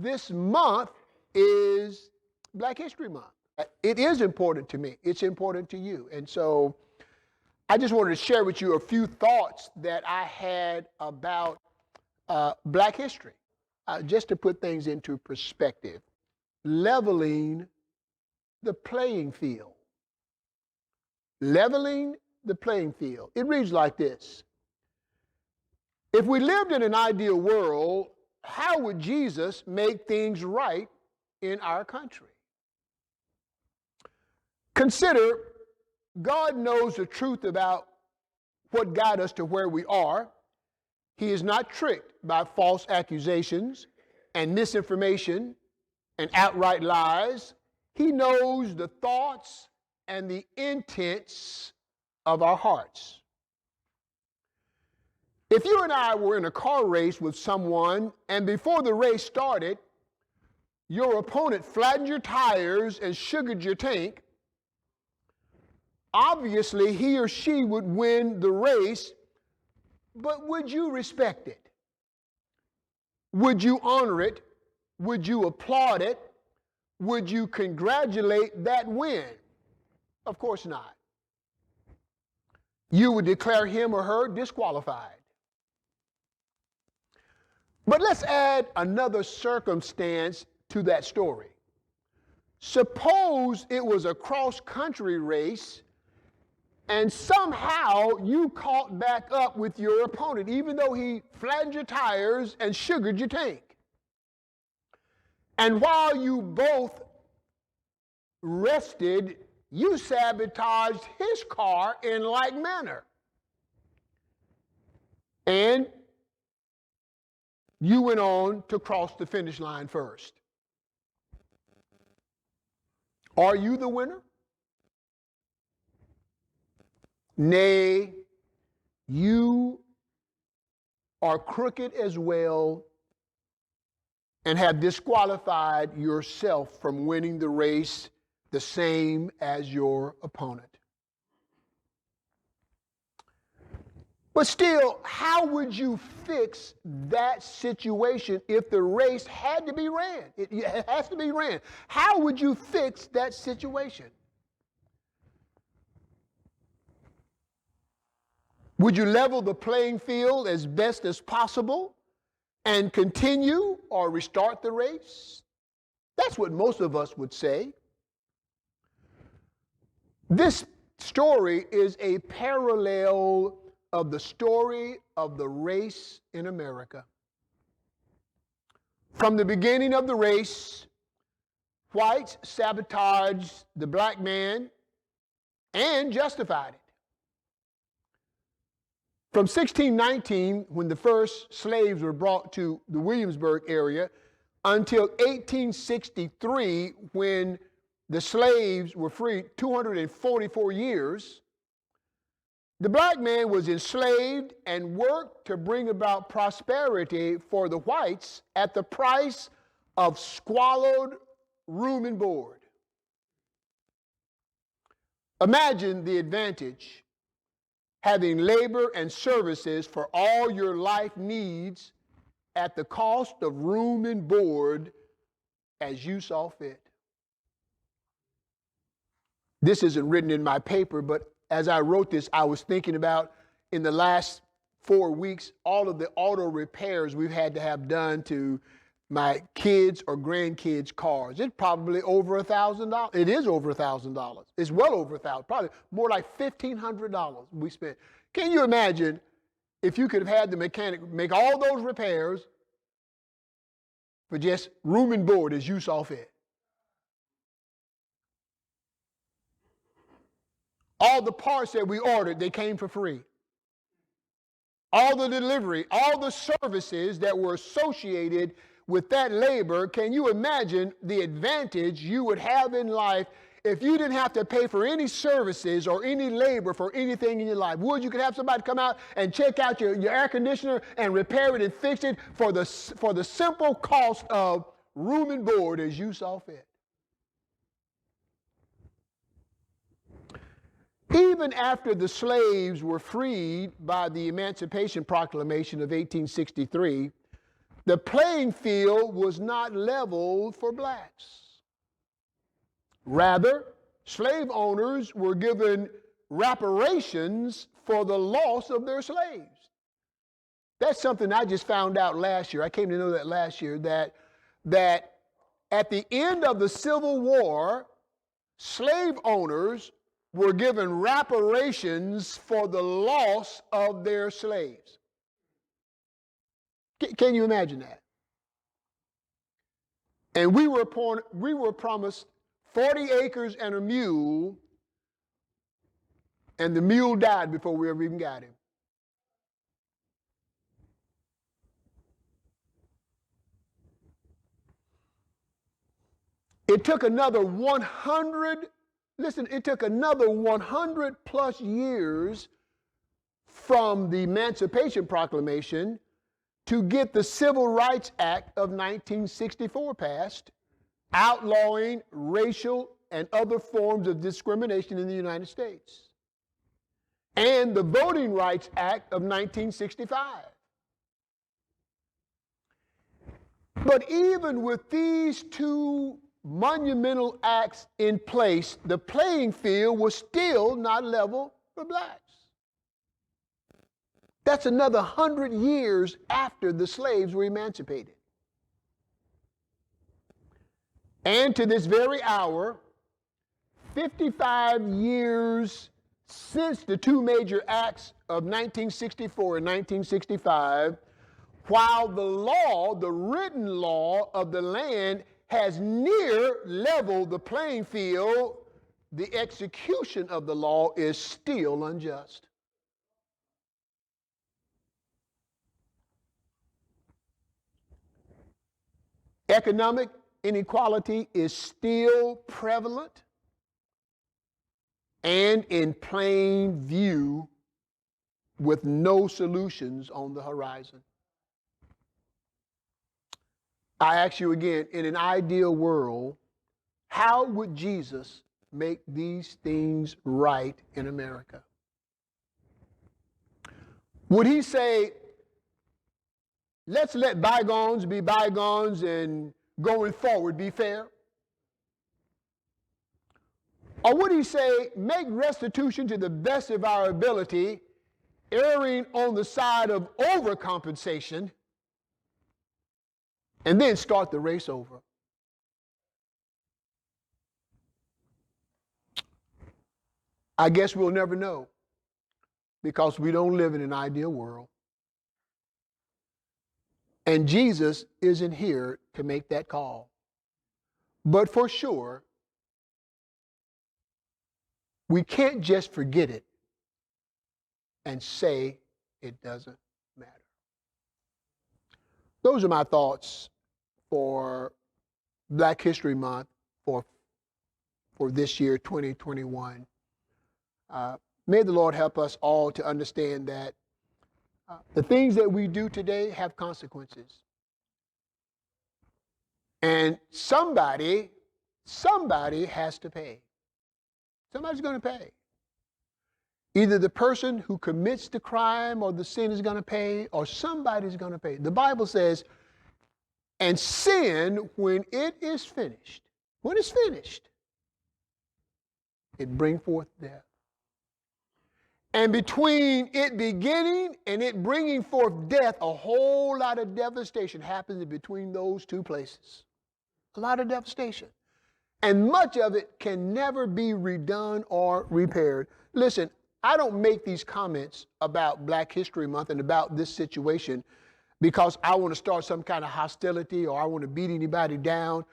this month is Black History Month. It is important to me. It's important to you. And so I just wanted to share with you a few thoughts that I had about Black history, just to put things into perspective. Leveling the playing field. Leveling the playing field. It reads like this. If we lived in an ideal world, how would Jesus make things right in our country? Consider, God knows the truth about what got us to where we are. He is not tricked by false accusations and misinformation and outright lies. He knows the thoughts and the intents of our hearts. If you and I were in a car race with someone, and before the race started, your opponent flattened your tires and sugared your tank, obviously he or she would win the race, but would you respect it? Would you honor it? Would you applaud it? Would you congratulate that win? Of course not. You would declare him or her disqualified. But let's add another circumstance to that story. Suppose it was a cross-country race and somehow you caught back up with your opponent, even though he flattened your tires and sugared your tank. And while you both rested, you sabotaged his car in like manner. And you went on to cross the finish line first. Are you the winner? Nay, you are crooked as well and have disqualified yourself from winning the race the same as your opponent. But still, how would you fix that situation if the race had to be ran? It has to be ran. How would you fix that situation? Would you level the playing field as best as possible and continue or restart the race? That's what most of us would say. This story is a parallel of the story of the race in America. From the beginning of the race, whites sabotaged the black man and justified it. From 1619, when the first slaves were brought to the Williamsburg area, until 1863, when the slaves were freed, 244 years, the black man was enslaved and worked to bring about prosperity for the whites at the price of squalid room and board. Imagine the advantage having labor and services for all your life needs at the cost of room and board as you saw fit. This isn't written in my paper, but as I wrote this, I was thinking about in the last 4 weeks, all of the auto repairs we've had to have done to my kids' or grandkids' cars. It's probably over $1,000. It is over $1,000. It's well over $1,000, probably more like $1,500 we spent. Can you imagine if you could have had the mechanic make all those repairs for just room and board as you saw fit? All the parts that we ordered, they came for free. All the delivery, all the services that were associated with that labor, can you imagine the advantage you would have in life if you didn't have to pay for any services or any labor for anything in your life? Would you could have somebody come out and check out your air conditioner and repair it and fix it for the simple cost of room and board as you saw fit? Even after the slaves were freed by the Emancipation Proclamation of 1863, the playing field was not leveled for blacks. Rather, slave owners were given reparations for the loss of their slaves. That's something I just found out last year. I came to know that last year, that at the end of the Civil War, slave owners were given reparations for the loss of their slaves. Can you imagine that? And we were promised 40 acres and a mule, and the mule died before we ever even got him. It took another 100 plus years from the Emancipation Proclamation to get the Civil Rights Act of 1964 passed, outlawing racial and other forms of discrimination in the United States, and the Voting Rights Act of 1965. But even with these two monumental acts in place, the playing field was still not level for blacks. That's another 100 years after the slaves were emancipated. And to this very hour, 55 years since the two major acts of 1964 and 1965, while the written law of the land has near leveled the playing field, the execution of the law is still unjust. Economic inequality is still prevalent and in plain view with no solutions on the horizon. I ask you again, in an ideal world, how would Jesus make these things right in America? Would he say, let's let bygones be bygones and going forward be fair? Or would he say, make restitution to the best of our ability, erring on the side of overcompensation, and then start the race over? I guess we'll never know, because we don't live in an ideal world. And Jesus isn't here to make that call. But for sure, we can't just forget it and say it doesn't matter. Those are my thoughts for Black History Month for this year, 2021. May the Lord help us all to understand that the things that we do today have consequences. And somebody has to pay. Somebody's going to pay. Either the person who commits the crime or the sin is going to pay, or somebody's going to pay. The Bible says, and sin, when it is finished, it brings forth death. And between it beginning and it bringing forth death, a whole lot of devastation happens in between those two places. A lot of devastation. And much of it can never be redone or repaired. Listen, I don't make these comments about Black History Month and about this situation because I want to start some kind of hostility or I want to beat anybody down.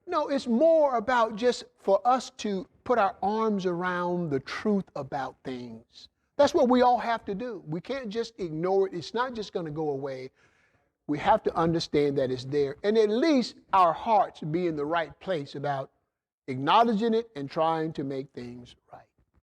No, it's more about just for us to put our arms around the truth about things. That's what we all have to do. We can't just ignore it. It's not just going to go away. We have to understand that it's there. And at least our hearts be in the right place about acknowledging it and trying to make things